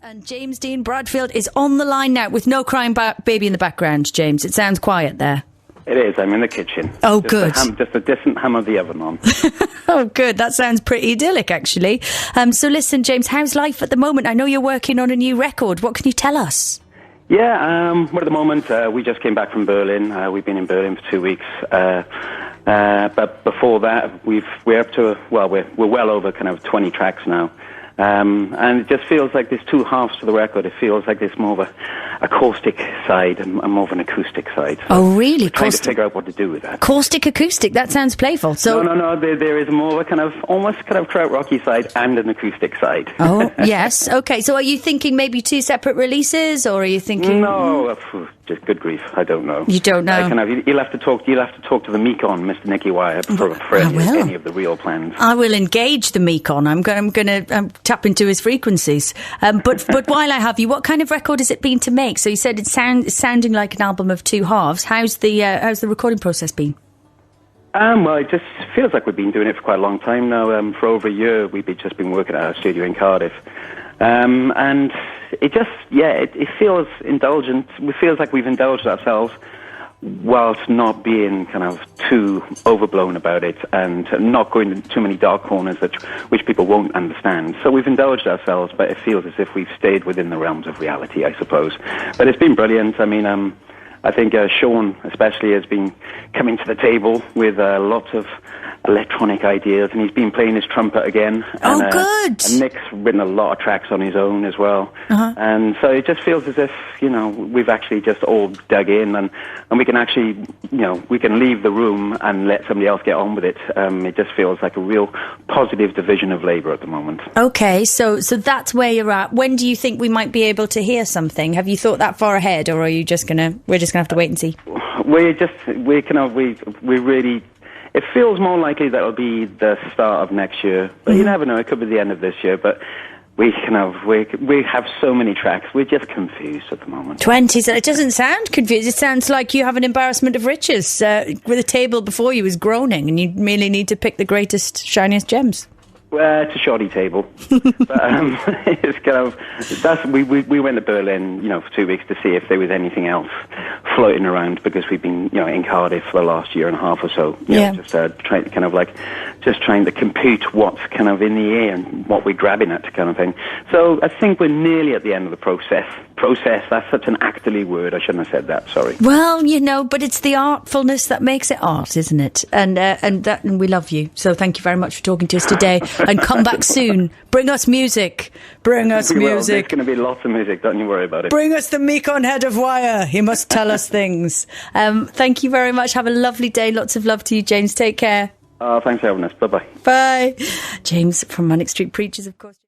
And James Dean Bradfield is on the line now with no crying baby in the background, James. It sounds quiet there. It is. I'm in the kitchen. Oh, good. Just a distant hum of the oven on. Oh, good. That sounds pretty idyllic, actually. So listen, James, how's life at the moment? I know you're working on a new record. What can you tell us? Yeah, well, at the moment, we just came back from Berlin. We've been in Berlin for 2 weeks. But before that, we're up to, we're well over kind of 20 tracks now. And it just feels like there's two halves to the record. It feels like there's more of a acoustic side and more of an acoustic side. So oh, really? we're trying to figure out what to do with that. Caustic acoustic? That sounds playful. So No. There is more of a kind of almost kind of krautrocky side and an acoustic side. Oh, yes. Okay. So are you thinking maybe two separate releases, or are you thinking? No, just good grief. I don't know. You don't know. You'll have to talk to the Mekon, Mr. Nicky Wire, for any of the real plans. I will engage the Mekon. I'm going to tap into his frequencies. But while I have you, what kind of record has it been to make? So you said it's sounding like an album of two halves. How's the recording process been? Well, it just feels like we've been doing it for quite a long time now. For over a year, we've just been working at our studio in Cardiff. And it just, it feels indulgent. It feels like we've indulged ourselves whilst not being kind of too overblown about it and not going into too many dark corners which people won't understand. So we've indulged ourselves, but it feels as if we've stayed within the realms of reality, I suppose. But it's been brilliant. I mean, I think Sean especially has been coming to the table with lots of electronic ideas, and he's been playing his trumpet again. And, good! And Nick's written a lot of tracks on his own as well. Uh-huh. And so it just feels as if, we've actually just all dug in, and we can actually, we can leave the room and let somebody else get on with it. It just feels like a real positive division of labour at the moment. Okay, so that's where you're at. When do you think we might be able to hear something? Have you thought that far ahead, or are you just we're just gonna have to wait and see? It feels more likely that it'll be the start of next year, but you never know. It could be the end of this year. But we have so many tracks. We're just confused at the moment. 20. So it doesn't sound confused. It sounds like you have an embarrassment of riches. With a table before you is groaning, and you merely need to pick the greatest, shiniest gems. Well, it's a shoddy table. But it's kind of we went to Berlin, for 2 weeks to see if there was anything else floating around, because we've been, in Cardiff for the last year and a half or so. Just trying to compute what's kind of in the air and what we're grabbing at, kind of thing. So I think we're nearly at the end of the process. That's such an actorly word. I shouldn't have said that. Sorry. Well, but it's the artfulness that makes it art, isn't it? And we love you. So thank you very much for talking to us today. And come back soon. Bring us music. There's going to be lots of music. Don't you worry about it. Bring us the Mekon head of wire. He must tell us things. Thank you very much. Have a lovely day. Lots of love to you, James. Take care. Thanks for having us. Bye-bye. Bye. James from Manic Street Preachers, of course.